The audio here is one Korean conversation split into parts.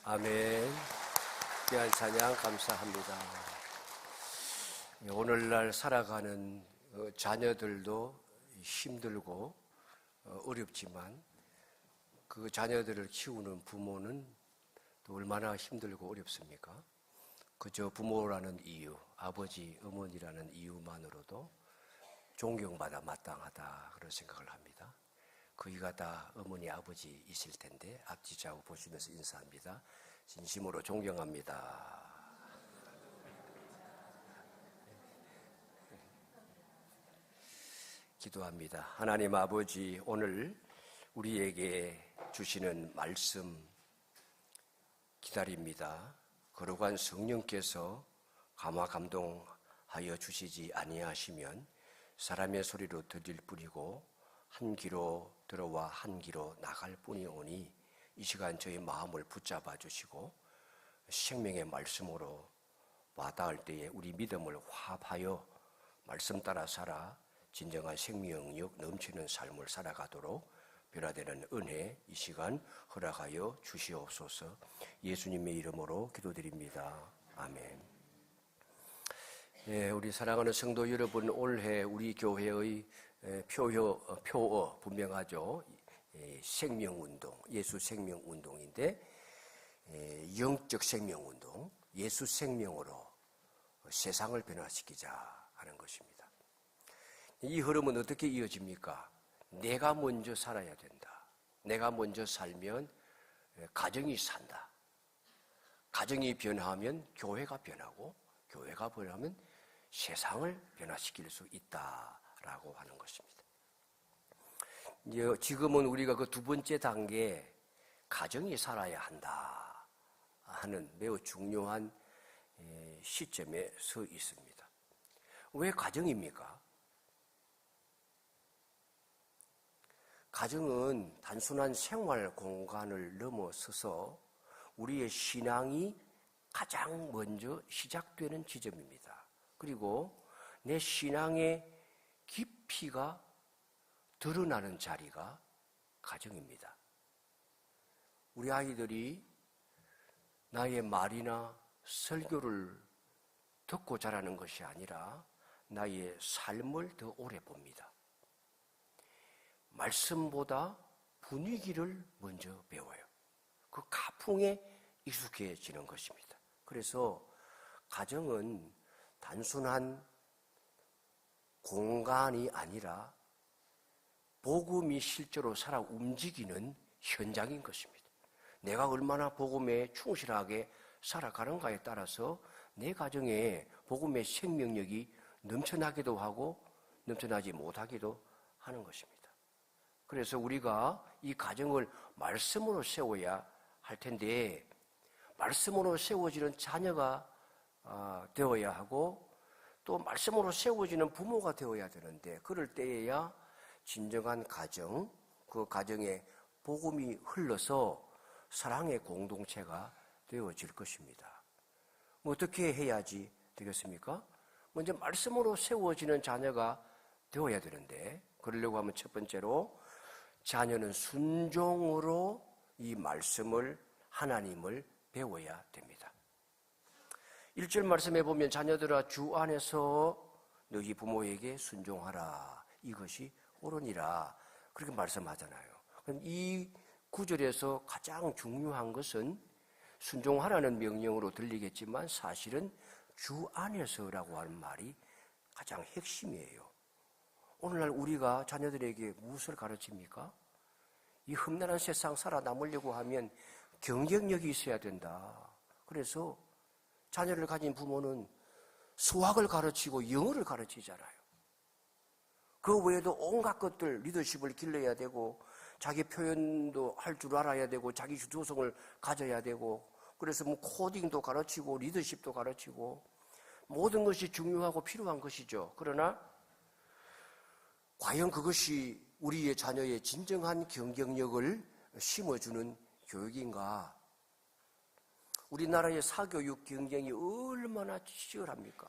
아멘. 귀한 찬양 감사합니다. 오늘날 살아가는 자녀들도 힘들고 어렵지만 그 자녀들을 키우는 부모는 또 얼마나 힘들고 어렵습니까? 그저 부모라는 이유, 아버지, 어머니라는 이유만으로도 존경받아 마땅하다 그런 생각을 합니다. 거기가 다 어머니, 아버지이실 텐데 앞뒤 좌우 보시면서 인사합니다. 진심으로 존경합니다. 기도합니다. 하나님 아버지, 오늘 우리에게 주시는 말씀 기다립니다. 거룩한 성령께서 감화 감동하여 주시지 아니하시면 사람의 소리로 들릴 뿐이고 한 귀로 들어와 한 귀로 나갈 뿐이오니 이 시간 저희 마음을 붙잡아 주시고 생명의 말씀으로 와닿을 때에 우리 믿음을 화합하여 말씀 따라 살아 진정한 생명력 넘치는 삶을 살아가도록 변화되는 은혜 이 시간 허락하여 주시옵소서. 예수님의 이름으로 기도드립니다. 아멘. 네, 우리 사랑하는 성도 여러분, 올해 우리 교회의 표어 분명하죠. 생명운동, 예수 생명운동인데 영적 생명운동, 예수 생명으로 세상을 변화시키자 하는 것입니다. 이 흐름은 어떻게 이어집니까? 내가 먼저 살아야 된다. 내가 먼저 살면 가정이 산다. 가정이 변화하면 교회가 변하고 교회가 변하면 세상을 변화시킬 수 있다라고 하는 것입니다. 지금은 우리가 그 두 번째 단계 가정이 살아야 한다 하는 매우 중요한 시점에 서 있습니다. 왜 가정입니까? 가정은 단순한 생활 공간을 넘어서서 우리의 신앙이 가장 먼저 시작되는 지점입니다. 그리고 내 신앙의 깊이가 드러나는 자리가 가정입니다. 우리 아이들이 나의 말이나 설교를 듣고 자라는 것이 아니라 나의 삶을 더 오래 봅니다. 말씀보다 분위기를 먼저 배워요. 그 가풍에 익숙해지는 것입니다. 그래서 가정은 단순한 공간이 아니라 복음이 실제로 살아 움직이는 현장인 것입니다. 내가 얼마나 복음에 충실하게 살아가는가에 따라서 내 가정에 복음의 생명력이 넘쳐나기도 하고 넘쳐나지 못하기도 하는 것입니다. 그래서 우리가 이 가정을 말씀으로 세워야 할 텐데 말씀으로 세워지는 자녀가 되어야 하고 또 말씀으로 세워지는 부모가 되어야 되는데 그럴 때에야 진정한 가정, 그 가정에 복음이 흘러서 사랑의 공동체가 되어질 것입니다. 어떻게 해야지 되겠습니까? 먼저 말씀으로 세워지는 자녀가 되어야 되는데 그러려고 하면 첫 번째로 자녀는 순종으로 이 말씀을 하나님을 배워야 됩니다. 1절 말씀에 보면 자녀들아 주 안에서 너희 부모에게 순종하라 이것이 옳으니라 그렇게 말씀하잖아요. 그럼 이 구절에서 가장 중요한 것은 순종하라는 명령으로 들리겠지만 사실은 주 안에서라고 하는 말이 가장 핵심이에요. 오늘날 우리가 자녀들에게 무엇을 가르칩니까? 이 험난한 세상 살아남으려고 하면 경쟁력이 있어야 된다. 그래서 자녀를 가진 부모는 수학을 가르치고 영어를 가르치잖아요. 그 외에도 온갖 것들 리더십을 길러야 되고 자기 표현도 할 줄 알아야 되고 자기 주도성을 가져야 되고 그래서 뭐 코딩도 가르치고 리더십도 가르치고 모든 것이 중요하고 필요한 것이죠. 그러나 과연 그것이 우리의 자녀의 진정한 경쟁력을 심어주는 교육인가? 우리나라의 사교육 경쟁이 얼마나 치열합니까?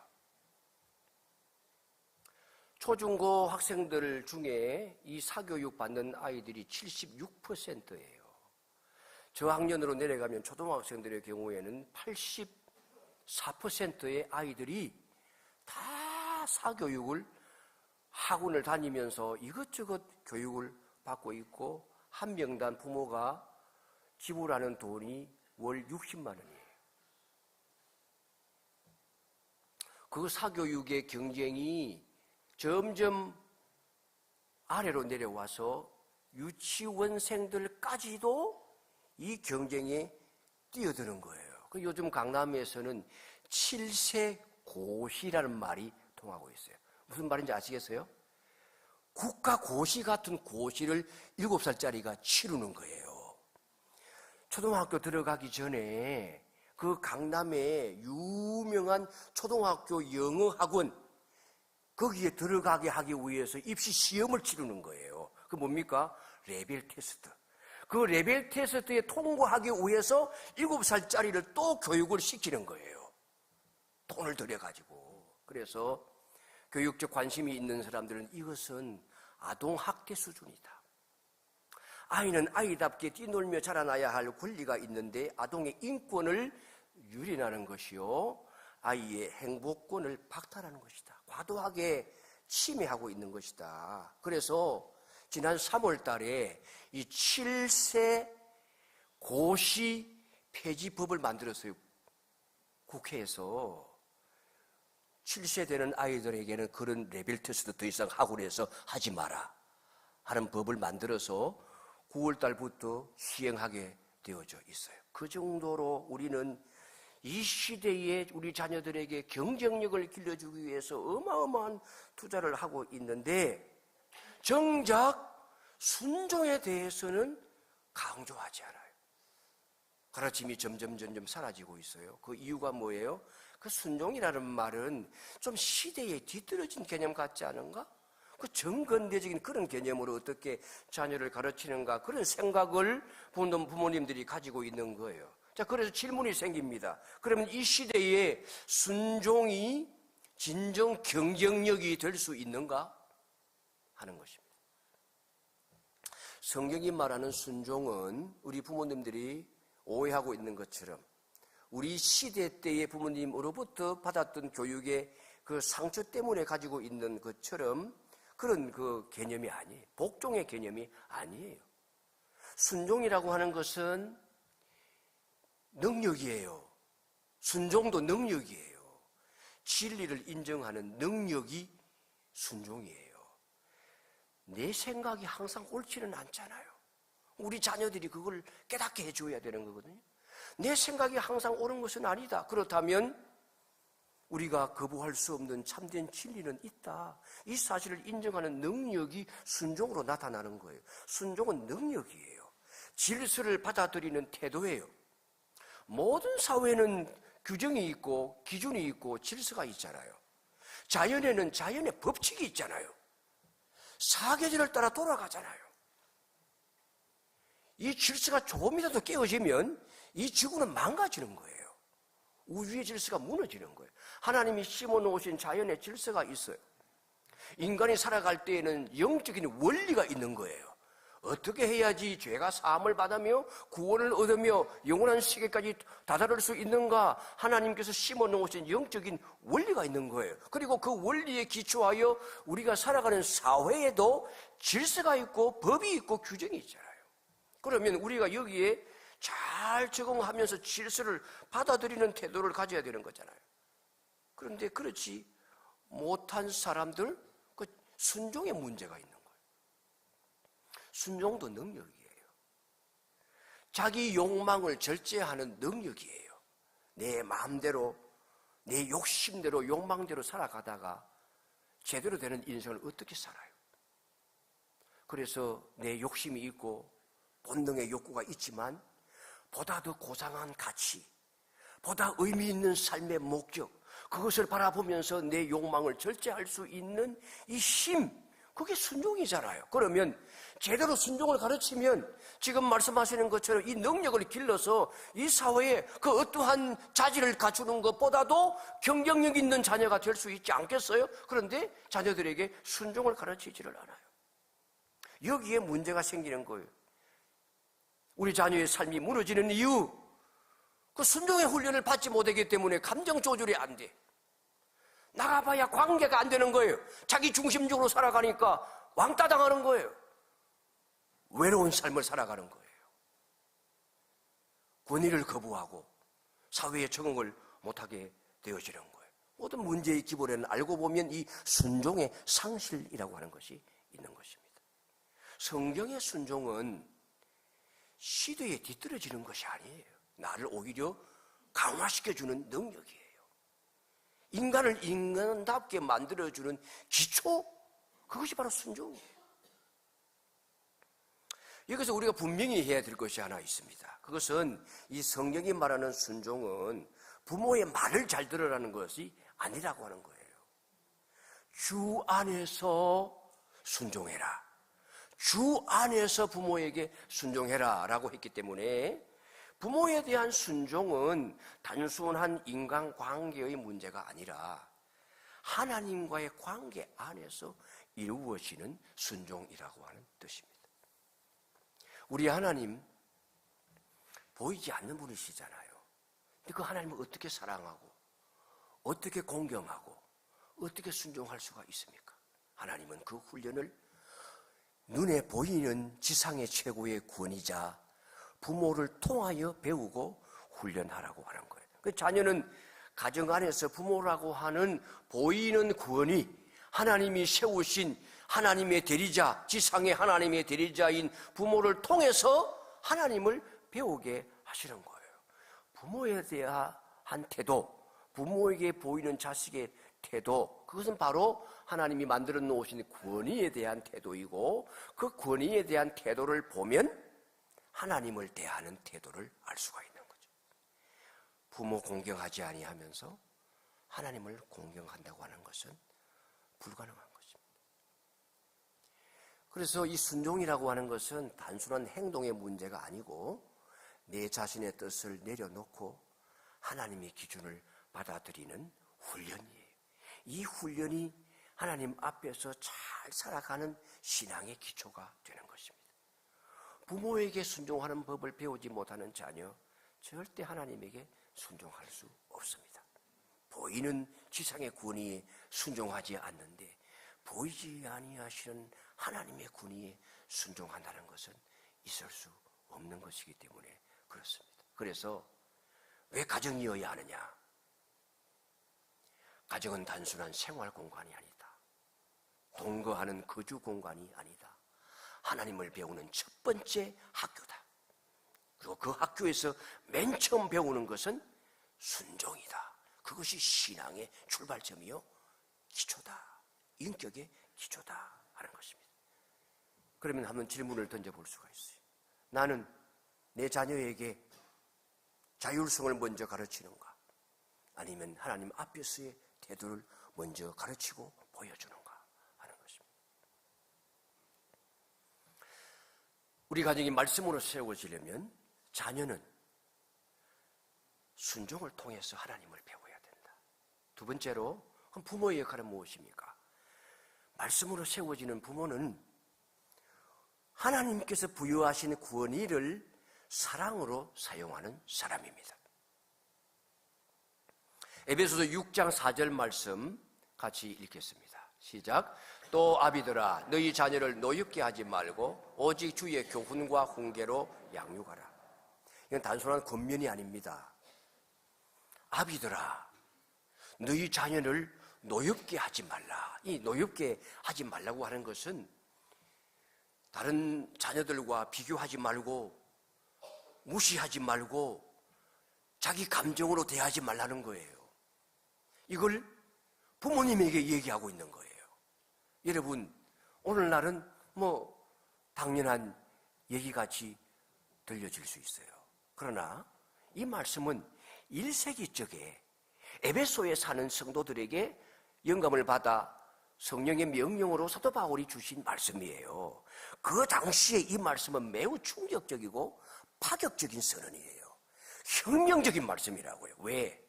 초중고 학생들 중에 이 사교육 받는 아이들이 76%예요. 저학년으로 내려가면 초등학생들의 경우에는 84%의 아이들이 다 사교육을 학원을 다니면서 이것저것 교육을 받고 있고, 한 명당 부모가 지불하는 돈이 월 60만 원이에요. 그 사교육의 경쟁이 점점 아래로 내려와서 유치원생들까지도 이 경쟁에 뛰어드는 거예요. 요즘 강남에서는 7세 고시라는 말이 통하고 있어요. 무슨 말인지 아시겠어요? 국가고시 같은 고시를 7살짜리가 치르는 거예요. 초등학교 들어가기 전에 그 강남의 유명한 초등학교 영어학원, 거기에 들어가게 하기 위해서 입시 시험을 치르는 거예요. 그 뭡니까? 레벨 테스트. 그 레벨 테스트에 통과하기 위해서 7살짜리를 또 교육을 시키는 거예요. 돈을 들여가지고. 그래서 교육적 관심이 있는 사람들은 이것은 아동학대 수준이다. 아이는 아이답게 뛰놀며 자라나야 할 권리가 있는데 아동의 인권을 유린하는 것이요, 아이의 행복권을 박탈하는 것이다. 과도하게 침해하고 있는 것이다. 그래서 지난 3월 달에 이 7세 고시 폐지법을 만들었어요. 국회에서 7세 되는 아이들에게는 그런 레벨 테스트 더 이상 학원에서 하지 마라 하는 법을 만들어서 9월 달부터 시행하게 되어져 있어요. 그 정도로 우리는 이 시대에 우리 자녀들에게 경쟁력을 길러주기 위해서 어마어마한 투자를 하고 있는데, 정작 순종에 대해서는 강조하지 않아요. 가르침이 점점 사라지고 있어요. 그 이유가 뭐예요? 그 순종이라는 말은 좀 시대에 뒤떨어진 개념 같지 않은가? 그 정근대적인 그런 개념으로 어떻게 자녀를 가르치는가, 그런 생각을 부모님들이 가지고 있는 거예요. 자, 그래서 질문이 생깁니다. 그러면 이 시대에 순종이 진정 경쟁력이 될 수 있는가 하는 것입니다. 성경이 말하는 순종은 우리 부모님들이 오해하고 있는 것처럼 우리 시대 때의 부모님으로부터 받았던 교육의 그 상처 때문에 가지고 있는 것처럼 그런 그 개념이 아니에요. 복종의 개념이 아니에요. 순종이라고 하는 것은 능력이에요. 순종도 능력이에요. 진리를 인정하는 능력이 순종이에요. 내 생각이 항상 옳지는 않잖아요. 우리 자녀들이 그걸 깨닫게 해줘야 되는 거거든요. 내 생각이 항상 옳은 것은 아니다. 그렇다면 우리가 거부할 수 없는 참된 진리는 있다. 이 사실을 인정하는 능력이 순종으로 나타나는 거예요. 순종은 능력이에요. 질서를 받아들이는 태도예요. 모든 사회는 규정이 있고 기준이 있고 질서가 있잖아요. 자연에는 자연의 법칙이 있잖아요. 사계절을 따라 돌아가잖아요. 이 질서가 조금이라도 깨어지면 이 지구는 망가지는 거예요. 우주의 질서가 무너지는 거예요. 하나님이 심어놓으신 자연의 질서가 있어요. 인간이 살아갈 때에는 영적인 원리가 있는 거예요. 어떻게 해야지 죄가 사함을 받으며 구원을 얻으며 영원한 세계까지 다다를 수 있는가? 하나님께서 심어놓으신 영적인 원리가 있는 거예요. 그리고 그 원리에 기초하여 우리가 살아가는 사회에도 질서가 있고 법이 있고 규정이 있잖아요. 그러면 우리가 여기에 잘 적응하면서 질서를 받아들이는 태도를 가져야 되는 거잖아요. 그런데 그렇지 못한 사람들, 그 순종의 문제가 있는 거예요. 순종도 능력이에요. 자기 욕망을 절제하는 능력이에요. 내 마음대로, 내 욕심대로, 욕망대로 살아가다가 제대로 되는 인생을 어떻게 살아요? 그래서 내 욕심이 있고 본능의 욕구가 있지만 보다 더 고상한 가치, 보다 의미 있는 삶의 목적, 그것을 바라보면서 내 욕망을 절제할 수 있는 이 힘, 그게 순종이잖아요. 그러면 제대로 순종을 가르치면 지금 말씀하시는 것처럼 이 능력을 길러서 이 사회에 그 어떠한 자질을 갖추는 것보다도 경쟁력 있는 자녀가 될 수 있지 않겠어요? 그런데 자녀들에게 순종을 가르치지를 않아요. 여기에 문제가 생기는 거예요. 우리 자녀의 삶이 무너지는 이유, 그 순종의 훈련을 받지 못하기 때문에 감정 조절이 안 돼. 나가봐야 관계가 안 되는 거예요. 자기 중심적으로 살아가니까 왕따 당하는 거예요. 외로운 삶을 살아가는 거예요. 권위를 거부하고 사회에 적응을 못하게 되어지는 거예요. 모든 문제의 기본에는 알고 보면 이 순종의 상실이라고 하는 것이 있는 것입니다. 성경의 순종은 시대에 뒤떨어지는 것이 아니에요. 나를 오히려 강화시켜주는 능력이에요. 인간을 인간답게 만들어주는 기초, 그것이 바로 순종이에요. 여기서 우리가 분명히 해야 될 것이 하나 있습니다. 그것은 이 성경이 말하는 순종은 부모의 말을 잘 들으라는 것이 아니라고 하는 거예요. 주 안에서 순종해라. 주 안에서 부모에게 순종해라 라고 했기 때문에 부모에 대한 순종은 단순한 인간관계의 문제가 아니라 하나님과의 관계 안에서 이루어지는 순종이라고 하는 뜻입니다. 우리 하나님 보이지 않는 분이시잖아요. 근데 그 하나님을 어떻게 사랑하고 어떻게 공경하고 어떻게 순종할 수가 있습니까? 하나님은 그 훈련을 눈에 보이는 지상의 최고의 구원이자 부모를 통하여 배우고 훈련하라고 하는 거예요. 그 자녀는 가정 안에서 부모라고 하는 보이는 구원이 하나님이 세우신 하나님의 대리자, 지상의 하나님의 대리자인 부모를 통해서 하나님을 배우게 하시는 거예요. 부모에 대한 태도, 부모에게 보이는 자식의 태도, 그것은 바로 하나님이 만들어 놓으신 권위에 대한 태도이고 그 권위에 대한 태도를 보면 하나님을 대하는 태도를 알 수가 있는 거죠. 부모 공경하지 아니하면서 하나님을 공경한다고 하는 것은 불가능한 것입니다. 그래서 이 순종이라고 하는 것은 단순한 행동의 문제가 아니고 내 자신의 뜻을 내려놓고 하나님의 기준을 받아들이는 훈련이에요. 이 훈련이 하나님 앞에서 잘 살아가는 신앙의 기초가 되는 것입니다. 부모에게 순종하는 법을 배우지 못하는 자녀, 절대 하나님에게 순종할 수 없습니다. 보이는 지상의 권위에 순종하지 않는데 보이지 아니하시는 하나님의 권위에 순종한다는 것은 있을 수 없는 것이기 때문에 그렇습니다. 그래서 왜 가정이어야 하느냐? 가정은 단순한 생활 공간이 아니다. 동거하는 거주 공간이 아니다. 하나님을 배우는 첫 번째 학교다. 그리고 그 학교에서 맨 처음 배우는 것은 순종이다. 그것이 신앙의 출발점이요 기초다. 인격의 기초다 하는 것입니다. 그러면 한번 질문을 던져볼 수가 있어요. 나는 내 자녀에게 자율성을 먼저 가르치는가? 아니면 하나님 앞에서의 태도를 먼저 가르치고 보여주는가 하는 것입니다. 우리 가정이 말씀으로 세워지려면 자녀는 순종을 통해서 하나님을 배워야 된다. 두 번째로 그럼 부모의 역할은 무엇입니까? 말씀으로 세워지는 부모는 하나님께서 부여하신 권위를 사랑으로 사용하는 사람입니다. 에베소서 6장 4절 말씀 같이 읽겠습니다. 시작. 또 아비들아 너희 자녀를 노엽게 하지 말고 오직 주의 교훈과 훈계로 양육하라. 이건 단순한 권면이 아닙니다. 아비들아 너희 자녀를 노엽게 하지 말라. 이 노엽게 하지 말라고 하는 것은 다른 자녀들과 비교하지 말고 무시하지 말고 자기 감정으로 대하지 말라는 거예요. 이걸 부모님에게 얘기하고 있는 거예요. 여러분 오늘날은 당연한 얘기같이 들려질 수 있어요. 그러나 이 말씀은 1세기 쪽에 에베소에 사는 성도들에게 영감을 받아 성령의 명령으로 사도 바울이 주신 말씀이에요. 그 당시에 이 말씀은 매우 충격적이고 파격적인 선언이에요. 혁명적인 말씀이라고요. 왜?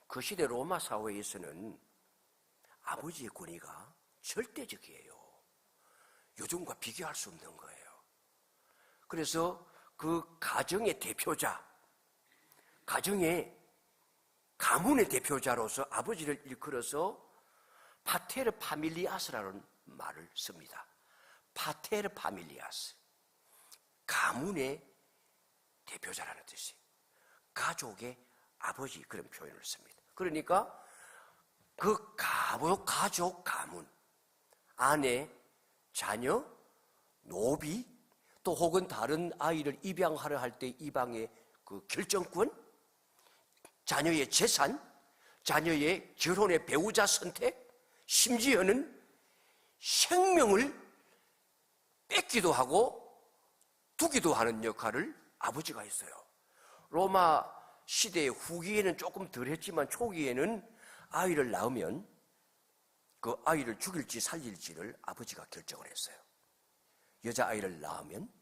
그 시대 로마 사회에서는 아버지의 권위가 절대적이에요. 요즘과 비교할 수 없는 거예요. 그래서 그 가정의 대표자, 가문의 대표자로서 아버지를 일컬어서 파테르 파밀리아스라는 말을 씁니다. 파테르 파밀리아스, 가문의 대표자라는 뜻이에요. 가족의 아버지, 그런 표현을 씁니다. 그러니까 그 가족, 가문, 아내, 자녀, 노비, 또 혹은 다른 아이를 입양하려 할 때 입양의 그 결정권, 자녀의 재산, 자녀의 결혼의 배우자 선택, 심지어는 생명을 뺏기도 하고 두기도 하는 역할을 아버지가 했어요. 로마 시대의 후기에는 조금 덜 했지만 초기에는 아이를 낳으면 그 아이를 죽일지 살릴지를 아버지가 결정을 했어요. 여자아이를 낳으면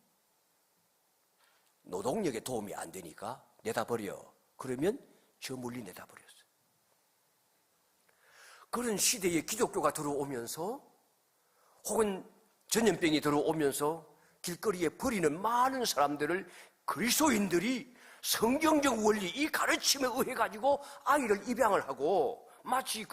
노동력에 도움이 안 되니까 내다버려. 그러면 저 멀리 내다버렸어요. 그런 시대에 기독교가 들어오면서 혹은 전염병이 들어오면서 길거리에 버리는 많은 사람들을 그리스도인들이 성경적 원리, 이 가르침에 의해 가지고 아이를 입양을 하고 마치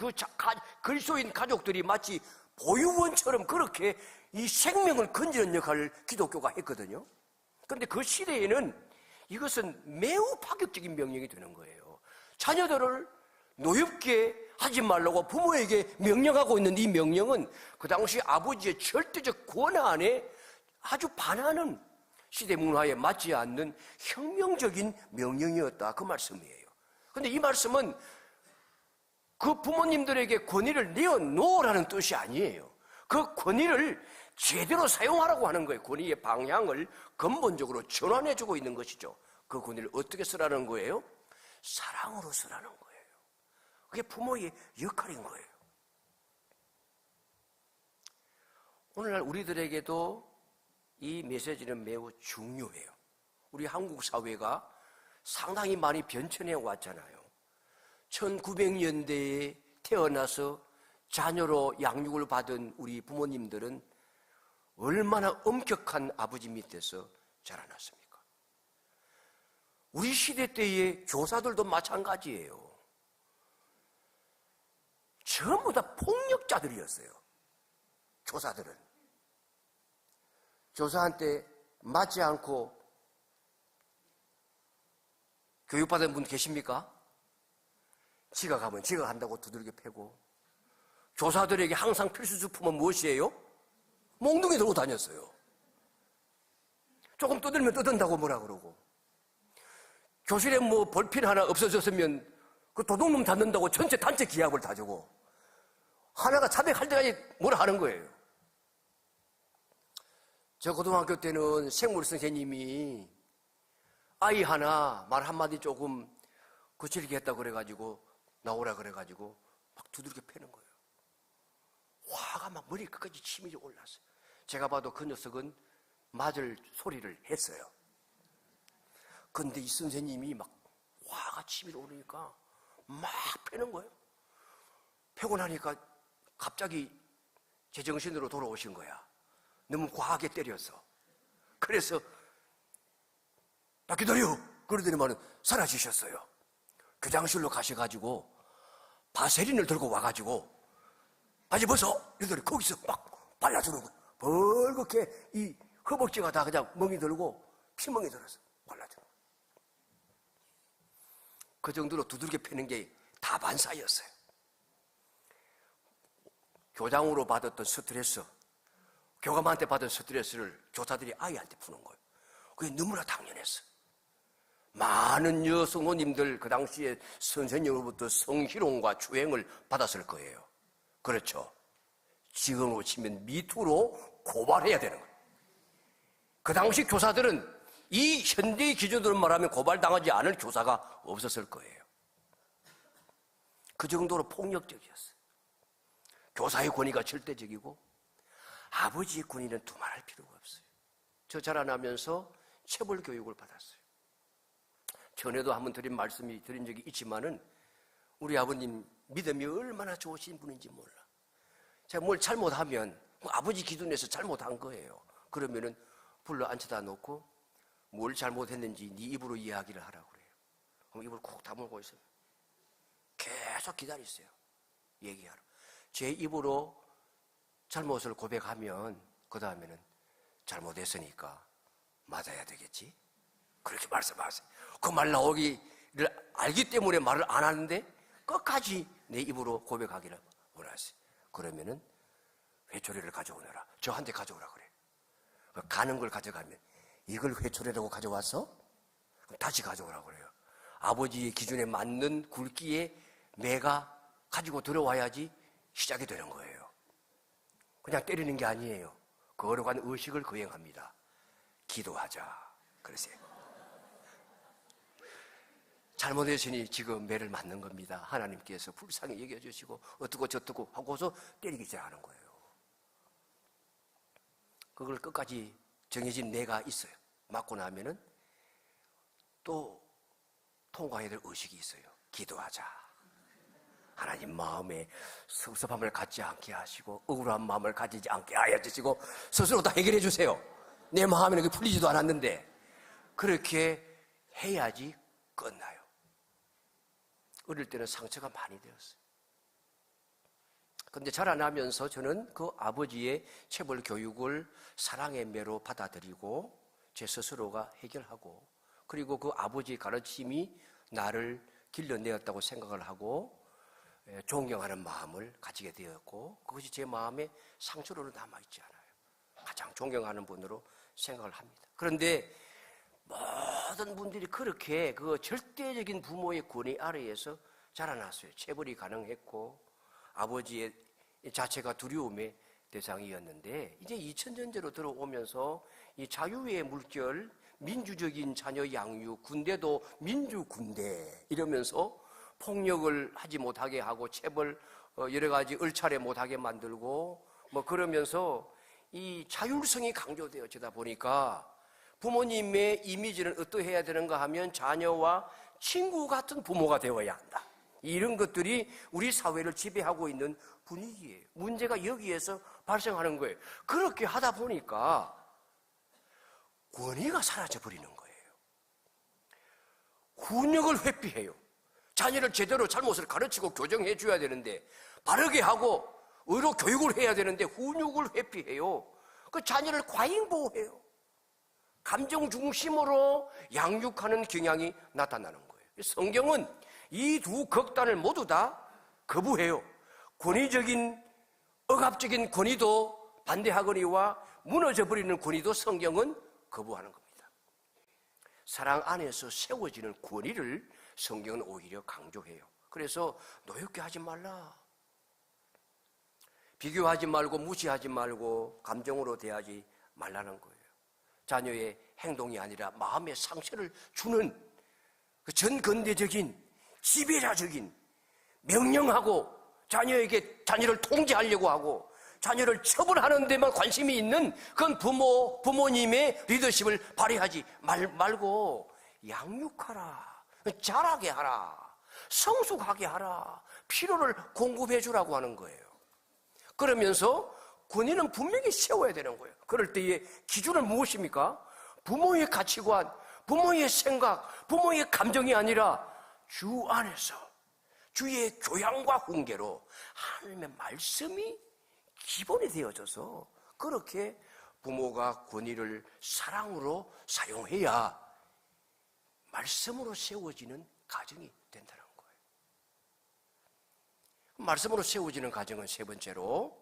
그리스도인 가족들이 마치 보육원처럼 그렇게 이 생명을 건지는 역할을 기독교가 했거든요. 그런데 그 시대에는 이것은 매우 파격적인 명령이 되는 거예요. 자녀들을 노엽게 하지 말라고 부모에게 명령하고 있는 이 명령은 그 당시 아버지의 절대적 권한에 아주 반하는 시대 문화에 맞지 않는 혁명적인 명령이었다, 그 말씀이에요. 그런데 이 말씀은 그 부모님들에게 권위를 내어놓으라는 뜻이 아니에요. 그 권위를 제대로 사용하라고 하는 거예요. 권위의 방향을 근본적으로 전환해주고 있는 것이죠. 그 권위를 어떻게 쓰라는 거예요? 사랑으로 쓰라는 거예요. 그게 부모의 역할인 거예요. 오늘날 우리들에게도 이 메시지는 매우 중요해요. 우리 한국 사회가 상당히 많이 변천해 왔잖아요. 1900년대에 태어나서 자녀로 양육을 받은 우리 부모님들은 얼마나 엄격한 아버지 밑에서 자라났습니까? 우리 시대 때의 교사들도 마찬가지예요. 전부 다 폭력자들이었어요. 교사들은. 교사한테 맞지 않고 교육받은 분 계십니까? 지가 가면 지가 간다고 두들겨 패고, 교사들에게 항상 필수품은 무엇이에요? 몽둥이 들고 다녔어요. 조금 떠들면 떠든다고 뭐라 그러고, 교실에 뭐 볼펜 하나 없어졌으면 그 도둑놈 잡는다고 전체 단체 기합을 다 주고, 하나가 자백할 때까지 뭐라 하는 거예요. 저 고등학교 때는 생물 선생님이 아이 하나 말 한마디 조금 거칠게 했다고 그래가지고 나오라 그래가지고 막 두들겨 패는 거예요. 화가 막 머리 끝까지 치밀어 올랐어요. 제가 봐도 그 녀석은 맞을 소리를 했어요. 근데 이 선생님이 막 화가 치밀어 오르니까 막 패는 거예요. 패고 나니까 갑자기 제정신으로 돌아오신 거야. 너무 과하게 때려서. 그래서 나 기다려! 그러더니만은 사라지셨어요. 교장실로 가셔가지고 바세린을 들고 와가지고 바지 벗어! 이러더니 거기서 막 발라주는 거예요. 벌겋게 이 허벅지가 다 그냥 멍이 들고 피멍이 들어서 발라주는 거예요. 그 정도로 두들겨 패는 게 다반사였어요. 교장으로 받았던 스트레스, 교감한테 받은 스트레스를 교사들이 아이한테 푸는 거예요. 그게 너무나 당연했어요. 많은 여성호님들 그 당시에 선생님으로부터 성희롱과 추행을 받았을 거예요. 그렇죠. 지금으로 치면 미투로 고발해야 되는 거예요. 그 당시 교사들은 이 현대의 기준으로 말하면 고발당하지 않을 교사가 없었을 거예요. 그 정도로 폭력적이었어요. 교사의 권위가 절대적이고 아버지의 권위는 두말할 필요가 없어요. 저 자라나면서 체벌 교육을 받았어요. 전에도 한번 드린 적이 있지만은 우리 아버님 믿음이 얼마나 좋으신 분인지 몰라. 제가 뭘 잘못하면 아버지 기준에서 잘못한 거예요. 그러면은 불러 앉혀다 놓고 뭘 잘못했는지 네 입으로 이야기를 하라고 그래요. 그럼 입을 콕 다물고 있어요. 계속 기다리세요. 얘기하러. 제 입으로 잘못을 고백하면 그 다음에는 잘못했으니까 맞아야 되겠지? 그렇게 말씀하세요. 그 말 나오기를 알기 때문에 말을 안 하는데 끝까지 내 입으로 고백하기를 원하세요. 그러면은 회초리를 가져오너라. 저한테 가져오라 그래요. 가는 걸 가져가면 이걸 회초리라고 가져와서 다시 가져오라 그래요. 아버지의 기준에 맞는 굵기의 매가 가지고 들어와야지 시작이 되는 거예요. 그냥 때리는 게 아니에요. 거룩한 의식을 거행합니다. 기도하자. 그러세요. 잘못했으니 지금 매를 맞는 겁니다. 하나님께서 불쌍히 여겨주시고 어떻고 저떻고 하고서 때리기 시작하는 거예요. 그걸 끝까지 정해진 매가 있어요. 맞고 나면은 또 통과해야 될 의식이 있어요. 기도하자. 하나님 마음에 섭섭함을 갖지 않게 하시고 억울한 마음을 가지지 않게 하여 주시고 스스로 다 해결해 주세요. 내 마음에는 그게 풀리지도 않았는데 그렇게 해야지 끝나요. 어릴 때는 상처가 많이 되었어요. 그런데 자라나면서 저는 그 아버지의 체벌 교육을 사랑의 매로 받아들이고 제 스스로가 해결하고 그리고 그 아버지의 가르침이 나를 길러내었다고 생각을 하고 존경하는 마음을 가지게 되었고 그것이 제 마음에 상처로 남아있지 않아요. 가장 존경하는 분으로 생각을 합니다. 그런데 모든 분들이 그렇게 그 절대적인 부모의 권위 아래에서 자라났어요. 체벌이 가능했고 아버지의 자체가 두려움의 대상이었는데 이제 2000년대로 들어오면서 이 자유의 물결, 민주적인 자녀 양육, 군대도 민주군대 이러면서 폭력을 하지 못하게 하고 체벌 여러 가지 을차례 못하게 만들고 뭐 그러면서 이 자율성이 강조되어지다 보니까 부모님의 이미지는 어떠해야 되는가 하면 자녀와 친구 같은 부모가 되어야 한다. 이런 것들이 우리 사회를 지배하고 있는 분위기예요. 문제가 여기에서 발생하는 거예요. 그렇게 하다 보니까 권위가 사라져버리는 거예요. 훈육을 회피해요. 자녀를 제대로 잘못을 가르치고 교정해 줘야 되는데 바르게 하고 의로 교육을 해야 되는데 훈육을 회피해요. 그 자녀를 과잉보호해요. 감정 중심으로 양육하는 경향이 나타나는 거예요. 성경은 이 두 극단을 모두 다 거부해요. 권위적인 억압적인 권위도 반대하거니와 무너져버리는 권위도 성경은 거부하는 겁니다. 사랑 안에서 세워지는 권위를 성경은 오히려 강조해요. 그래서 노엽게 하지 말라. 비교하지 말고 무시하지 말고 감정으로 대하지 말라는 거예요. 자녀의 행동이 아니라 마음의 상처를 주는 그 전근대적인 지배자적인 명령하고 자녀에게 자녀를 통제하려고 하고 자녀를 처벌하는 데만 관심이 있는 그건 부모님의 리더십을 발휘하지 말고 양육하라, 자라게 하라, 성숙하게 하라, 필요를 공급해 주라고 하는 거예요. 그러면서 권위는 분명히 세워야 되는 거예요. 그럴 때의 기준은 무엇입니까? 부모의 가치관, 부모의 생각, 부모의 감정이 아니라 주 안에서 주의 교양과 훈계로 하나님의 말씀이 기본이 되어져서 그렇게 부모가 권위를 사랑으로 사용해야 말씀으로 세워지는 가정이 된다는 거예요. 말씀으로 세워지는 가정은 세 번째로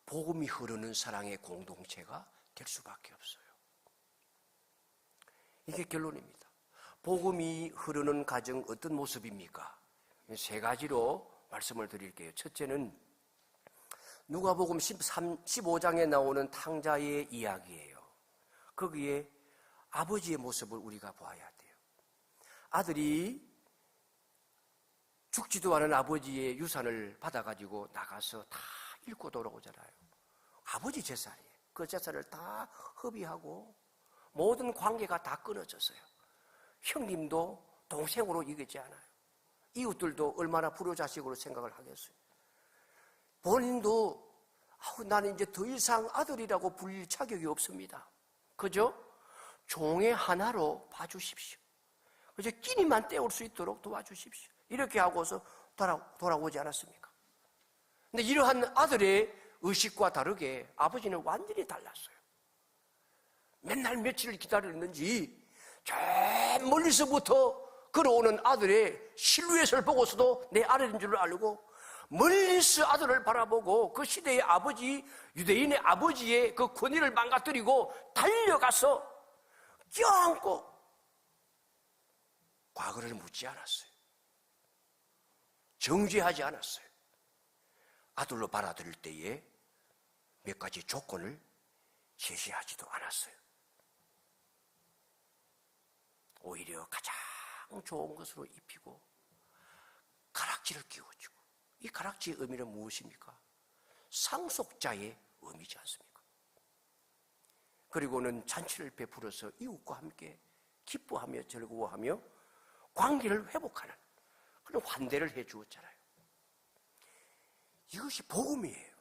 복음이 흐르는 사랑의 공동체가 될 수밖에 없어요. 이게 결론입니다. 복음이 흐르는 가정 어떤 모습입니까? 세 가지로 말씀을 드릴게요. 첫째는 누가복음 15장에 나오는 탕자의 이야기예요. 거기에 아버지의 모습을 우리가 봐야 돼요. 아들이 죽지도 않은 아버지의 유산을 받아가지고 나가서 다 잃고 돌아오잖아요. 아버지 재산이에요. 그 재산을 다 허비하고 모든 관계가 다 끊어졌어요. 형님도 동생으로 여기지 않아요. 이웃들도 얼마나 불효자식으로 생각을 하겠어요. 본인도 나는 이제 더 이상 아들이라고 불릴 자격이 없습니다. 그죠? 종의 하나로 봐주십시오. 그저 끼니만 때울 수 있도록 도와주십시오. 이렇게 하고서 돌아오지 않았습니까? 근데 이러한 아들의 의식과 다르게 아버지는 완전히 달랐어요. 맨날 며칠을 기다렸는지 저 멀리서부터 걸어오는 아들의 실루엣을 보고서도 내 아들인 줄 알고 멀리서 아들을 바라보고 그 시대의 아버지, 유대인의 아버지의 그 권위를 망가뜨리고 달려가서 껴안고 과거를 묻지 않았어요. 정죄하지 않았어요. 아들로 받아들일 때에 몇 가지 조건을 제시하지도 않았어요. 오히려 가장 좋은 것으로 입히고 가락지를 끼워주고, 이 가락지의 의미는 무엇입니까? 상속자의 의미지 않습니까? 그리고는 잔치를 베풀어서 이웃과 함께 기뻐하며 즐거워하며 관계를 회복하는 그런 환대를 해 주었잖아요. 이것이 복음이에요.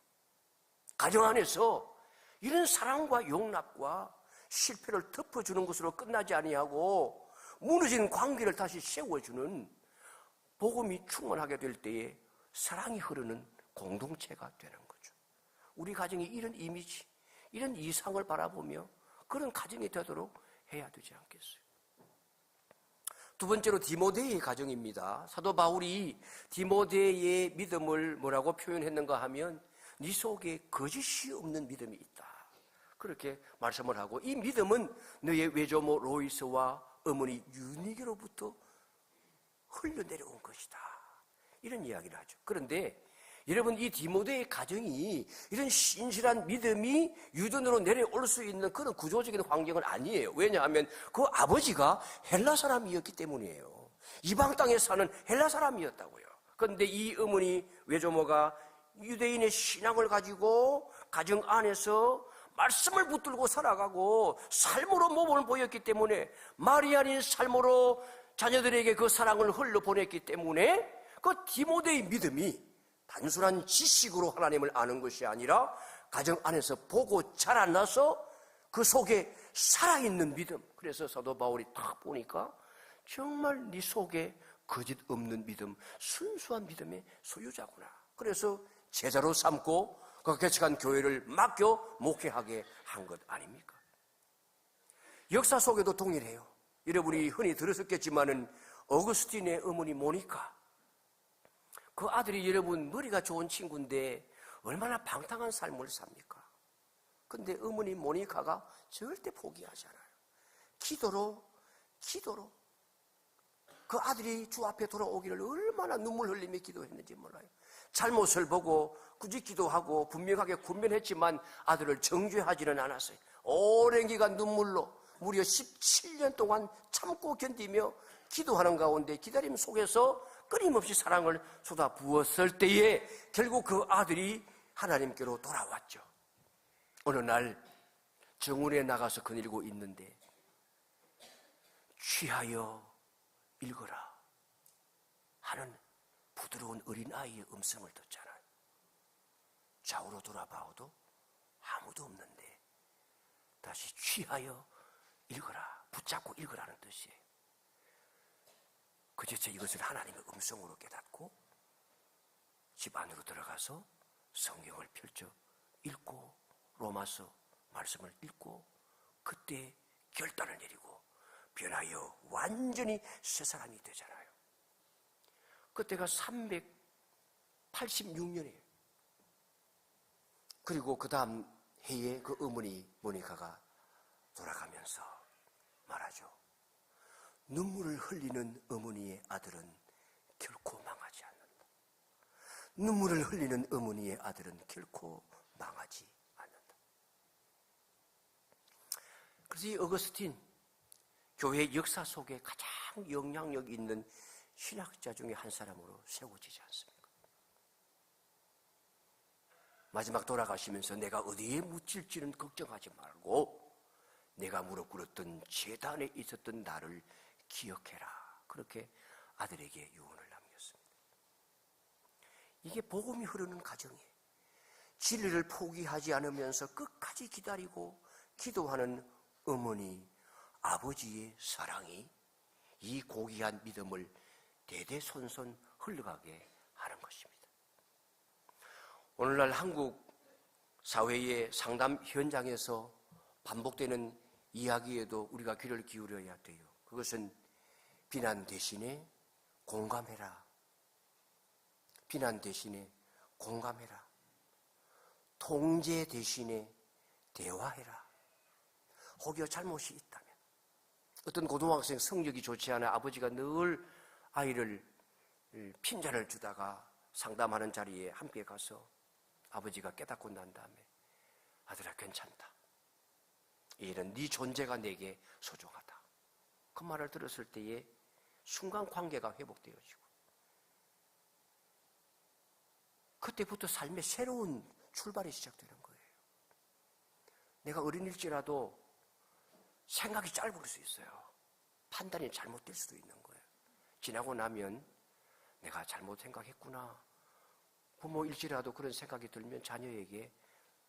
가정 안에서 이런 사랑과 용납과 실패를 덮어주는 것으로 끝나지 아니하고 무너진 관계를 다시 세워주는, 복음이 충만하게 될 때에 사랑이 흐르는 공동체가 되는 거죠. 우리 가정이 이런 이미지, 이런 이상을 바라보며 그런 가정이 되도록 해야 되지 않겠어요? 두 번째로 디모데의 가정입니다. 사도 바울이 디모데의 믿음을 뭐라고 표현했는가 하면 네 속에 거짓이 없는 믿음이 있다, 그렇게 말씀을 하고, 이 믿음은 너의 외조모 로이스와 어머니 유니게로부터 흘러내려온 것이다, 이런 이야기를 하죠. 그런데 여러분, 이 디모데의 가정이 이런 신실한 믿음이 유전으로 내려올 수 있는 그런 구조적인 환경은 아니에요. 왜냐하면 그 아버지가 헬라 사람이었기 때문이에요. 이방 땅에 사는 헬라 사람이었다고요. 그런데 이 어머니 외조모가 유대인의 신앙을 가지고 가정 안에서 말씀을 붙들고 살아가고 삶으로 모범을 보였기 때문에, 말이 아닌 삶으로 자녀들에게 그 사랑을 흘려보냈기 때문에 그 디모데의 믿음이 단순한 지식으로 하나님을 아는 것이 아니라 가정 안에서 보고 자라나서 그 속에 살아있는 믿음. 그래서 사도 바울이 딱 보니까 정말 네 속에 거짓 없는 믿음, 순수한 믿음의 소유자구나. 그래서 제자로 삼고 그 개척한 교회를 맡겨 목회하게 한 것 아닙니까? 역사 속에도 동일해요. 여러분이 흔히 들으셨겠지만은 어거스틴의 어머니 모니카, 그 아들이 여러분 머리가 좋은 친구인데 얼마나 방탕한 삶을 삽니까? 근데 어머니 모니카가 절대 포기하지 않아요. 기도로 그 아들이 주 앞에 돌아오기를 얼마나 눈물 흘리며 기도했는지 몰라요. 잘못을 보고 굳이 기도하고 분명하게 군면했지만 아들을 정죄하지는 않았어요. 오랜 기간 눈물로 무려 17년 동안 참고 견디며 기도하는 가운데 기다림 속에서 끊임없이 사랑을 쏟아 부었을 때에 결국 그 아들이 하나님께로 돌아왔죠. 어느 날 정원에 나가서 거닐고 있는데 취하여 읽어라 하는 부드러운 어린아이의 음성을 듣잖아요. 좌우로 돌아봐도 아무도 없는데 다시 취하여 읽어라, 붙잡고 읽으라는 뜻이에요. 그제서 이것을 하나님의 음성으로 깨닫고 집 안으로 들어가서 성경을 펼쳐 읽고 로마서 말씀을 읽고 그때 결단을 내리고 변하여 완전히 새 사람이 되잖아요. 그때가 386년이에요. 그리고 그 다음 해에 그 어머니 모니카가 돌아가면서 말하죠. 눈물을 흘리는 어머니의 아들은 결코 망하지 않는다. 눈물을 흘리는 어머니의 아들은 결코 망하지 않는다. 그래서 이 어거스틴, 교회 역사 속에 가장 영향력 있는 신학자 중에 한 사람으로 세워지지 않습니까? 마지막 돌아가시면서 내가 어디에 묻힐지는 걱정하지 말고 내가 무릎 꿇었던 제단에 있었던 나를 기억해라. 그렇게 아들에게 유언을 남겼습니다. 이게 복음이 흐르는 가정이에요. 진리를 포기하지 않으면서 끝까지 기다리고 기도하는 어머니, 아버지의 사랑이 이 고귀한 믿음을 대대손손 흘러가게 하는 것입니다. 오늘날 한국 사회의 상담 현장에서 반복되는 이야기에도 우리가 귀를 기울여야 돼요. 그것은 비난 대신에 공감해라. 비난 대신에 공감해라. 통제 대신에 대화해라. 혹여 잘못이 있다면, 어떤 고등학생 성적이 좋지 않아 아버지가 늘 아이를 핀잔을 주다가 상담하는 자리에 함께 가서 아버지가 깨닫고 난 다음에 아들아 괜찮다. 이 일은 네 존재가 내게 소중하다. 그 말을 들었을 때에 순간 관계가 회복되어지고 그때부터 삶의 새로운 출발이 시작되는 거예요. 내가 어린일지라도 생각이 짧을 수 있어요. 판단이 잘못될 수도 있는 거예요. 지나고 나면 내가 잘못 생각했구나. 부모일지라도 그런 생각이 들면 자녀에게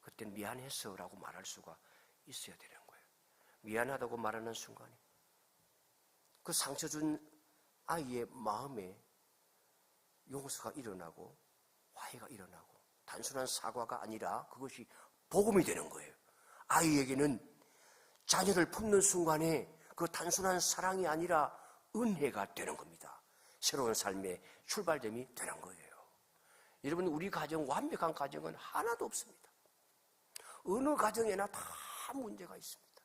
그땐 미안했어 라고 말할 수가 있어야 되는 거예요. 미안하다고 말하는 순간에 그 상처 준 아이의 마음에 용서가 일어나고 화해가 일어나고 단순한 사과가 아니라 그것이 복음이 되는 거예요. 아이에게는 자녀를 품는 순간에 그 단순한 사랑이 아니라 은혜가 되는 겁니다. 새로운 삶의 출발점이 되는 거예요. 여러분, 우리 가정, 완벽한 가정은 하나도 없습니다. 어느 가정에나 다 문제가 있습니다.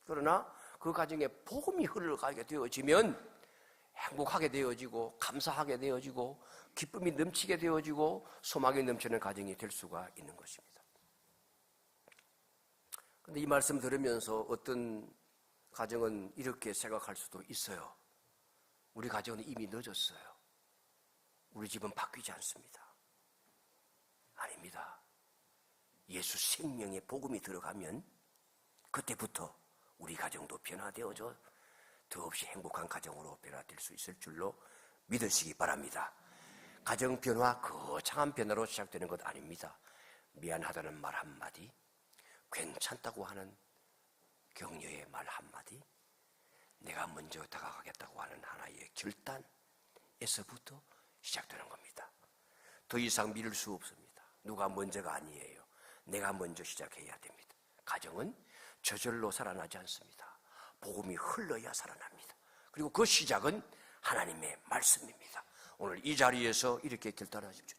그러나 그 가정에 복음이 흘러가게 되어지면 행복하게 되어지고 감사하게 되어지고 기쁨이 넘치게 되어지고 소망이 넘치는 가정이 될 수가 있는 것입니다. 그런데 이 말씀 들으면서 어떤 가정은 이렇게 생각할 수도 있어요. 우리 가정은 이미 늦었어요. 우리 집은 바뀌지 않습니다. 아닙니다. 예수 생명의 복음이 들어가면 그때부터 우리 가정도 변화되어져 더없이 행복한 가정으로 변화될 수 있을 줄로 믿으시기 바랍니다. 가정 변화, 거창한 변화로 시작되는 것 아닙니다. 미안하다는 말 한마디, 괜찮다고 하는 격려의 말 한마디, 내가 먼저 다가가겠다고 하는 하나의 결단에서부터 시작되는 겁니다. 더 이상 미룰 수 없습니다. 누가 먼저가 아니에요. 내가 먼저 시작해야 됩니다. 가정은 저절로 살아나지 않습니다. 복음이 흘러야 살아납니다. 그리고 그 시작은 하나님의 말씀입니다. 오늘 이 자리에서 이렇게 결단하십시오.